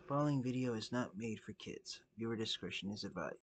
Following video is not made for kids. Viewer discretion is advised.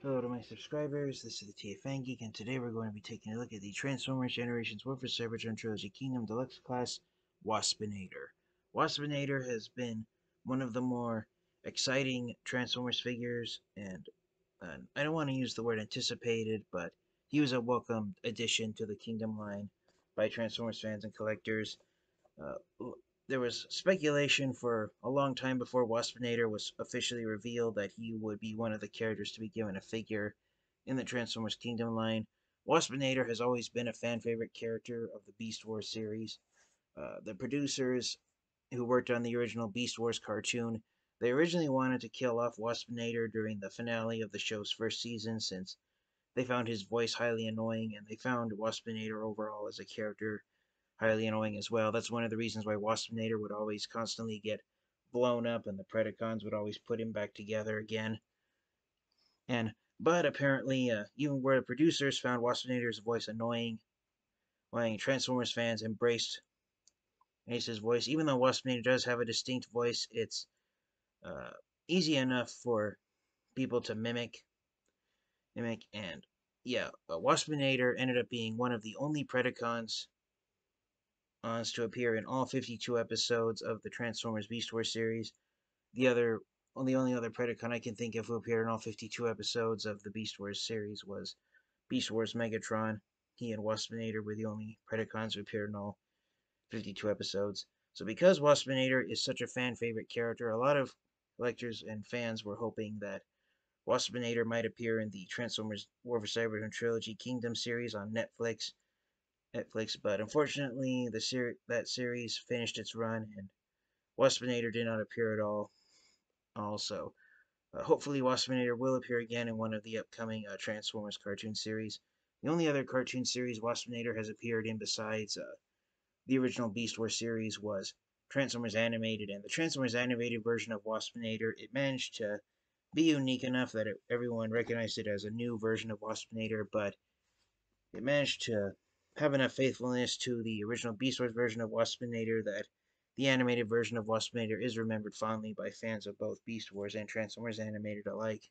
Hello to my subscribers, this is the TFN Geek, and today we're going to be taking a look at the Transformers Generations War for Cybertron Trilogy Kingdom Deluxe Class Waspinator. Waspinator has been one of the more exciting Transformers figures, and I don't want to use the word anticipated, but he was a welcome addition to the Kingdom line by Transformers fans and collectors. There was speculation for a long time before Waspinator was officially revealed that he would be one of the characters to be given a figure in the Transformers Kingdom line. Waspinator has always been a fan favorite character of the Beast Wars series. The producers who worked on the original Beast Wars cartoon, they originally wanted to kill off Waspinator during the finale of the show's first season since they found his voice highly annoying, and they found Waspinator overall as a character highly annoying as well. That's one of the reasons why Waspinator would always constantly get blown up, and the Predacons would always put him back together again. But apparently, even where the producers found Waspinator's voice annoying, Transformers fans embraced Ace's voice. Even though Waspinator does have a distinct voice, it's uh, easy enough for people to mimic. And yeah, Waspinator ended up being one of the only Predacons to appear in all 52 episodes of the Transformers Beast Wars series. The only other Predacon I can think of who appeared in all 52 episodes of the Beast Wars series was Beast Wars Megatron. He and Waspinator were the only Predacons who appeared in all 52 episodes. So because Waspinator is such a fan favorite character, a lot of collectors and fans were hoping that Waspinator might appear in the Transformers War for Cybertron Trilogy Kingdom series on Netflix, but unfortunately, that series finished its run, and Waspinator did not appear at all. Also, hopefully, Waspinator will appear again in one of the upcoming Transformers cartoon series. The only other cartoon series Waspinator has appeared in besides the original Beast Wars series was Transformers Animated, and the Transformers Animated version of Waspinator, it managed to be unique enough that everyone recognized it as a new version of Waspinator, but it managed to have enough faithfulness to the original Beast Wars version of Waspinator that the animated version of Waspinator is remembered fondly by fans of both Beast Wars and Transformers Animated alike.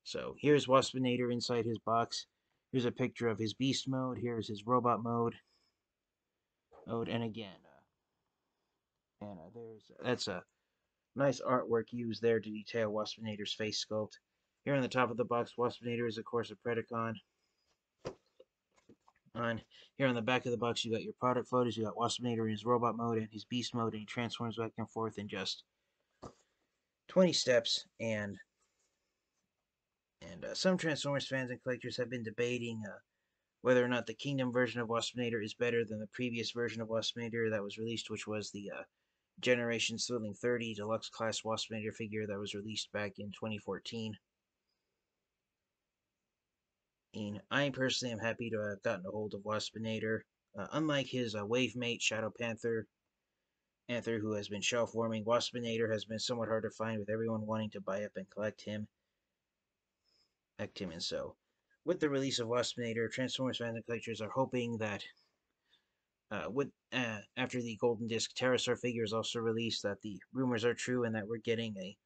So here's Waspinator inside his box. Here's a picture of his Beast mode. Here's his Robot mode. And again, that's a nice artwork used there to detail Waspinator's face sculpt. Here on the top of the box, Waspinator is of course a Predacon. On here on the back of the box, you got your product photos. You got Waspinator in his robot mode and his beast mode, and he transforms back and forth in just 20 steps. And some Transformers fans and collectors have been debating whether or not the Kingdom version of Waspinator is better than the previous version of Waspinator that was released, which was the Generations Thrilling 30 Deluxe Class Waspinator figure that was released back in 2014. And I personally am happy to have gotten a hold of Waspinator. Unlike his wave mate Shadow Panther, who has been shelf warming, Waspinator has been somewhat hard to find, with everyone wanting to buy up and collect him. And so, with the release of Waspinator, Transformers fans and collectors are hoping that after the Golden Disc Pterosaur figure is also released, that the rumors are true and that we're getting a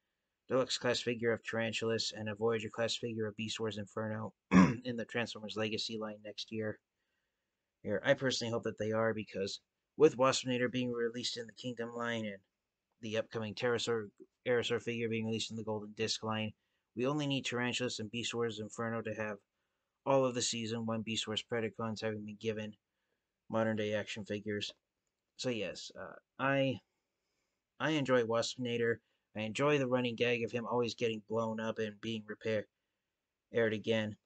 Deluxe class figure of Tarantulas and a Voyager class figure of Beast Wars Inferno in the Transformers Legacy line next year. I personally hope that they are, because with Waspinator being released in the Kingdom line and the upcoming Pterosaur figure being released in the Golden Disc line, we only need Tarantulas and Beast Wars Inferno to have all of the Season 1 Beast Wars Predacons having been given modern day action figures. So yes, I enjoy Waspinator. I enjoy the running gag of him always getting blown up and being aired again.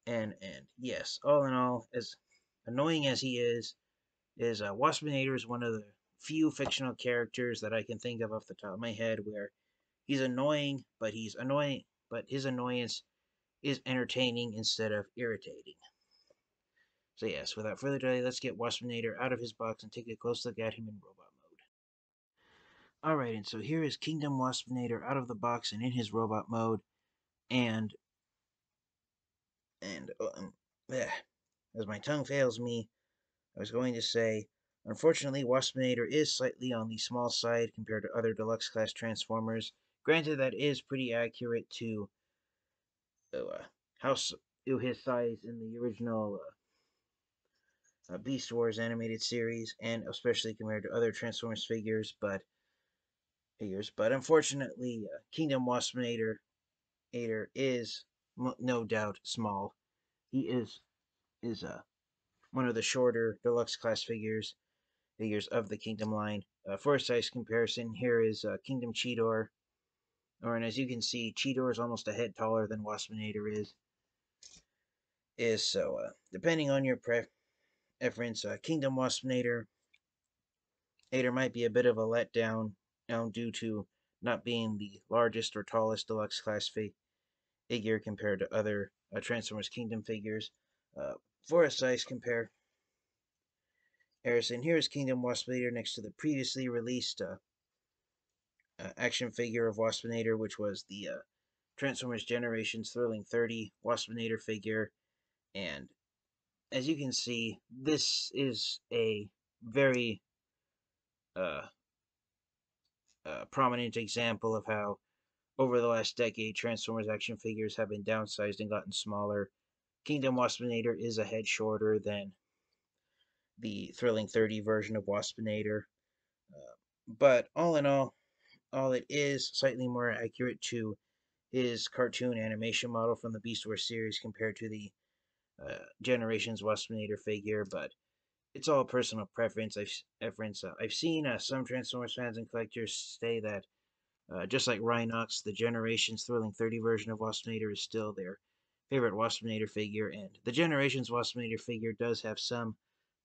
And yes, all in all, as annoying as he is Waspinator is one of the few fictional characters that I can think of off the top of my head where he's annoying, but his annoyance is entertaining instead of irritating. So yes, without further delay, let's get Waspinator out of his box and take a close look at him in robot mode. Alright, and so here is Kingdom Waspinator out of the box and in his robot mode, and as my tongue fails me, I was going to say, Unfortunately, Waspinator is slightly on the small side compared to other deluxe class Transformers. Granted, that is pretty accurate to how his size in the original Beast Wars animated series, and especially compared to other Transformers figures. But unfortunately, Kingdom Waspinator is no doubt small. He is one of the shorter deluxe class figures of the Kingdom line. For a size comparison, here is Kingdom Cheetor, and as you can see, Cheetor is almost a head taller than Waspinator is. So depending on your preference, Kingdom Waspinator might be a bit of a letdown due to not being the largest or tallest deluxe class figure compared to other Transformers Kingdom figures. Uh, for a size comparison, here is Kingdom Waspinator next to the previously released action figure of Waspinator, which was the Transformers Generations Thrilling 30 Waspinator figure. And as you can see, this is a very uh, prominent example of how, over the last decade, Transformers action figures have been downsized and gotten smaller. Kingdom Waspinator is a head shorter than the Thrilling 30 version of Waspinator. But all in all it is slightly more accurate to his cartoon animation model from the Beast Wars series compared to the Generations Waspinator figure. But it's all personal preference. I've seen some Transformers fans and collectors say that just like Rhinox, the Generations Thrilling 30 version of Waspinator is still their favorite Waspinator figure, and the Generations Waspinator figure does have some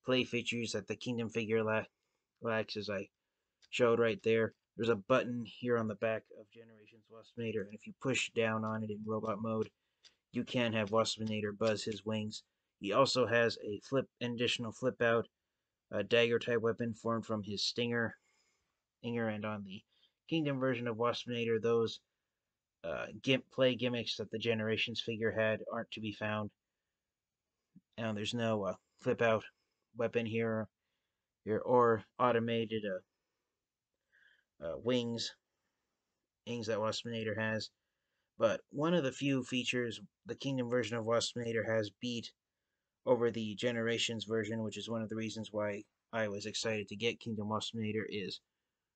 play features that the Kingdom figure lacks, as I showed right there. There's a button here on the back of Generations Waspinator, and if you push down on it in robot mode, you can have Waspinator buzz his wings. He also has an additional flip out dagger type weapon formed from his stinger, and on the Kingdom version of Waspinator, those play gimmicks that the Generations figure had aren't to be found. And there's no flip out weapon or automated wings that Waspinator has. But one of the few features the Kingdom version of Waspinator has beat over the Generations version, which is one of the reasons why I was excited to get Kingdom Waspinator, is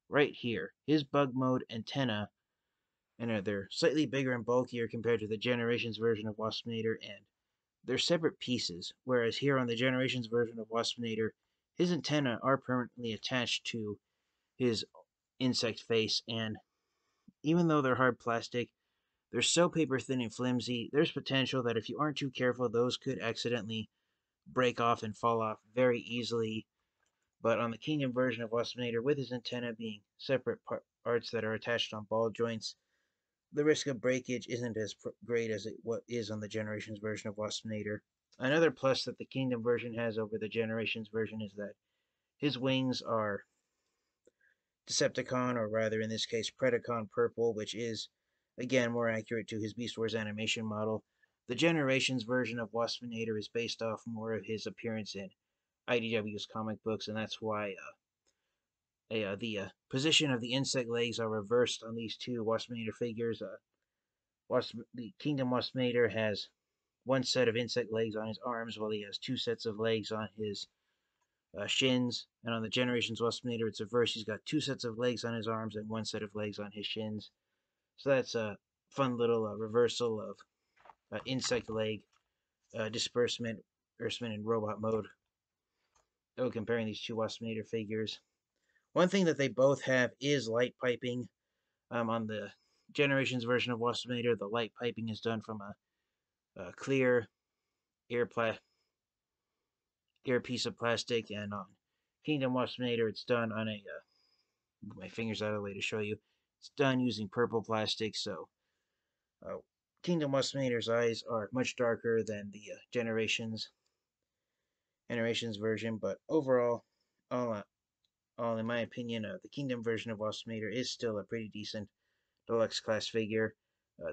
right here. His bug mode antenna, and they're slightly bigger and bulkier compared to the Generations version of Waspinator, and they're separate pieces, whereas here on the Generations version of Waspinator, his antennae are permanently attached to his insect face, and even though they're hard plastic, they're so paper thin and flimsy, there's potential that if you aren't too careful, those could accidentally break off and fall off very easily. But on the Kingdom version of Waspinator, with his antenna being separate parts that are attached on ball joints, the risk of breakage isn't as great as what is on the Generations version of Waspinator. Another plus that the Kingdom version has over the Generations version is that his wings are Decepticon, or rather in this case Predacon purple, which is again more accurate to his Beast Wars animation model. The Generations version of Waspinator is based off more of his appearance in IDW's comic books, and that's why the position of the insect legs are reversed on these two Waspinator figures. The Kingdom Waspinator has one set of insect legs on his arms, while he has two sets of legs on his shins. And on the Generations Waspinator, it's reversed. He's got two sets of legs on his arms and one set of legs on his shins. So that's a fun little reversal of insect leg disbursement in robot mode. Oh, comparing these two Waspinator figures. One thing that they both have is light piping. On the Generations version of Waspinator, the light piping is done from a clear air piece of plastic, and on Kingdom Waspinator, it's done on a move my fingers out of the way to show you. It's done using purple plastic, so uh, Kingdom Waspinator's eyes are much darker than the Generations version, but overall, all in my opinion, the Kingdom version of Waspinator is still a pretty decent deluxe class figure.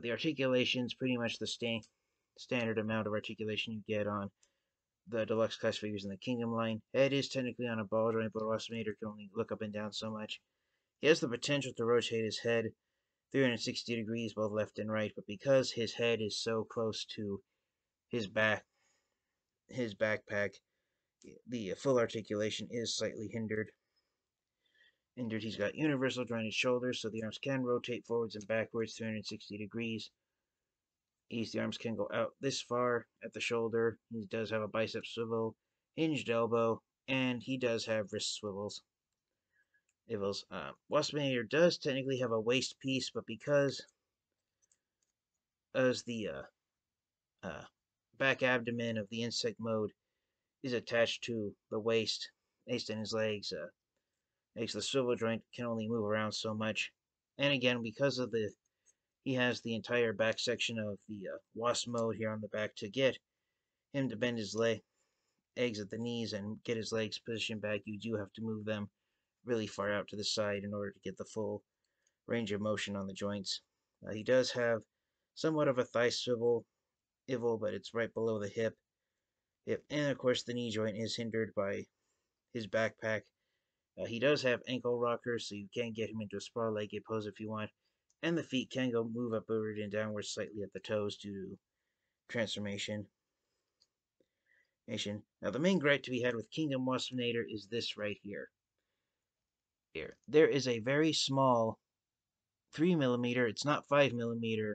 The articulation is pretty much the standard amount of articulation you get on the deluxe class figures in the Kingdom line. Head is technically on a ball joint, but Waspinator can only look up and down so much. He has the potential to rotate his head 360 degrees both left and right, but because his head is so close to his backpack, the full articulation is slightly hindered. He's got universal jointed shoulders, so the arms can rotate forwards and backwards 360 degrees. The arms can go out this far at the shoulder. He does have a bicep swivel, hinged elbow, and he does have wrist swivels. Waspinator does technically have a waist piece, but because as the back abdomen of the insect mode is attached to the waist and his legs, makes the swivel joint can only move around so much. And again, because of he has the entire back section of the wasp mode here on the back to get him to bend his legs at the knees and get his legs positioned back. You do have to move them really far out to the side in order to get the full range of motion on the joints. He does have somewhat of a thigh swivel, but it's right below the hip. And of course, the knee joint is hindered by his backpack. He does have ankle rockers, so you can get him into a sprawled-legged pose if you want. And the feet can go move upward and downward slightly at the toes due to transformation. Now, the main gripe to be had with Kingdom Waspinator is this right here. There is a very small 3mm, it's not 5mm,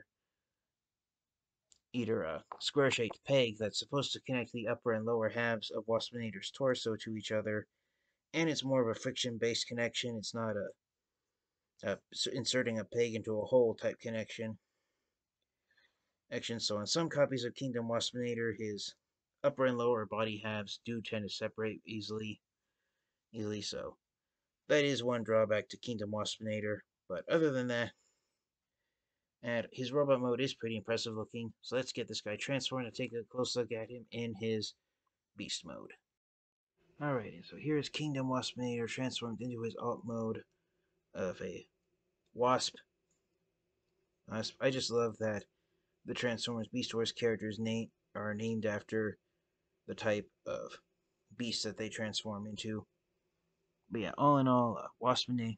either a square-shaped peg that's supposed to connect the upper and lower halves of Waspinator's torso to each other, and it's more of a friction-based connection. It's not inserting a peg into a hole type connection. So on some copies of Kingdom Waspinator, his upper and lower body halves do tend to separate easily. So that is one drawback to Kingdom Waspinator. But other than that, and his robot mode is pretty impressive looking. So let's get this guy transformed and take a close look at him in his beast mode. Alright, so here's Kingdom Waspinator transformed into his alt mode of a wasp. I just love that the Transformers Beast Wars characters are named after the type of beast that they transform into. But yeah, all in all, Waspinator,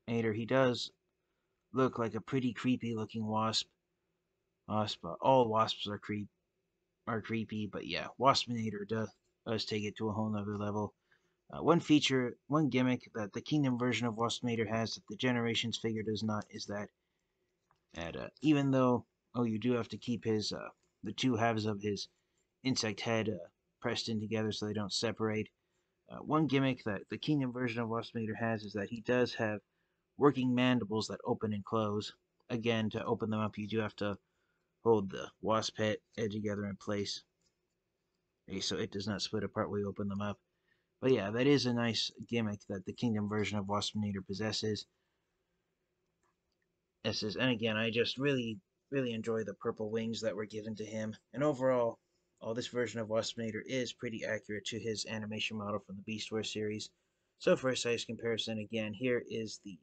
he does look like a pretty creepy looking wasp. All wasps are creepy, but yeah, Waspinator does take it to a whole nother level. One gimmick that the Kingdom version of Waspinator has that the Generations figure does not is that even though you do have to keep his the two halves of his insect head pressed in together so they don't separate. One gimmick that the Kingdom version of Waspinator has is that he does have working mandibles that open and close. Again, to open them up, you do have to hold the wasp head together in place, so it does not split apart when you open them up. But yeah, that is a nice gimmick that the Kingdom version of Waspinator possesses. And again, I just really enjoy the purple wings that were given to him. And overall, this version of Waspinator is pretty accurate to his animation model from the Beast Wars series. So for a size comparison, again, here is the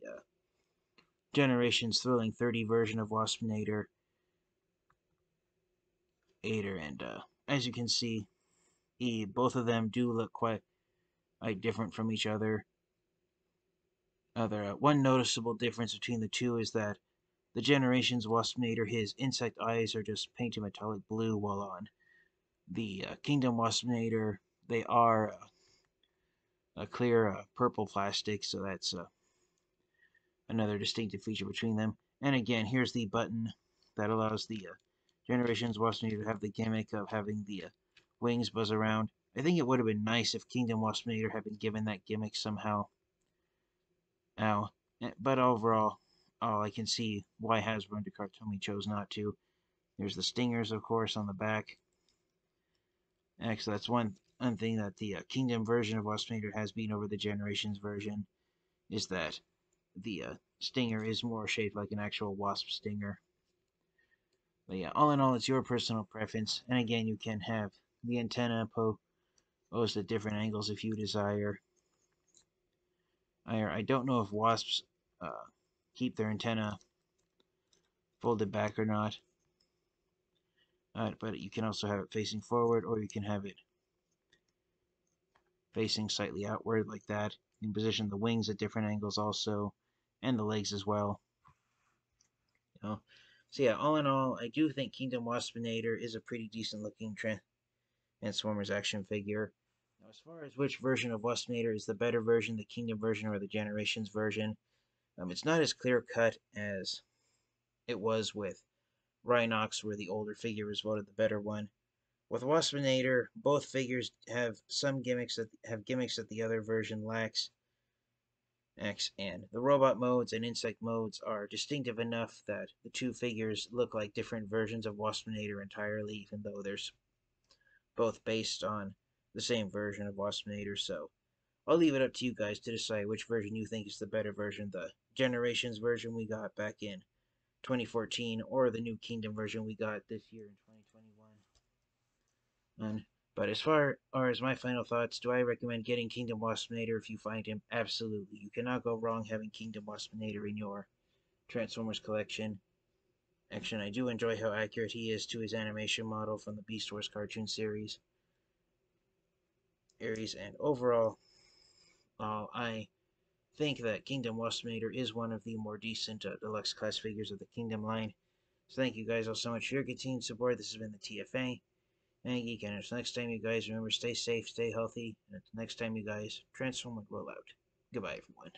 Generations Thrilling 30 version of Waspinator. And as you can see, both of them do look quite different from each other. One noticeable difference between the two is that the Generations Waspinator, his insect eyes are just painted metallic blue, while on the Kingdom Waspinator, they are a clear purple plastic, so that's another distinctive feature between them. And again, here's the button that allows the Generations Waspinator to have the gimmick of having the wings buzz around. I think it would have been nice if Kingdom Waspinator had been given that gimmick somehow. But overall, I can see why Hasbro and Takatomi chose not to. There's the stingers, of course, on the back. Actually, that's one thing that the Kingdom version of Waspinator has been over the Generations version, is that the stinger is more shaped like an actual wasp stinger. But yeah, all in all, it's your personal preference. And again, you can have the antenna posed at different angles if you desire. I don't know if wasps keep their antenna folded back or not. But you can also have it facing forward, or you can have it facing slightly outward like that. You can position the wings at different angles also, and the legs as well. You know? So yeah, all in all, I do think Kingdom Waspinator is a pretty decent looking Transformers action figure. Now, as far as which version of Waspinator is the better version, the Kingdom version or the Generations version, it's not as clear cut as it was with Rhinox, where the older figure was voted the better one. With Waspinator, both figures have some gimmicks that the other version lacks. And the robot modes and insect modes are distinctive enough that the two figures look like different versions of Waspinator entirely, even though they're both based on the same version of Waspinator. So I'll leave it up to you guys to decide which version you think is the better version, the Generations version we got back in 2014 or the new Kingdom version we got this year in 2021. But as far as my final thoughts, do I recommend getting Kingdom Waspinator if you find him? Absolutely. You cannot go wrong having Kingdom Waspinator in your Transformers collection. Actually, I do enjoy how accurate he is to his animation model from the Beast Wars cartoon series. And overall, I think that Kingdom Waspinator is one of the more decent deluxe class figures of the Kingdom line. So thank you guys all so much for your continued support. This has been the TFA. And Geek Energy. Next time, you guys, remember, stay safe, stay healthy. And next time, you guys, transform and roll out. Goodbye, everyone.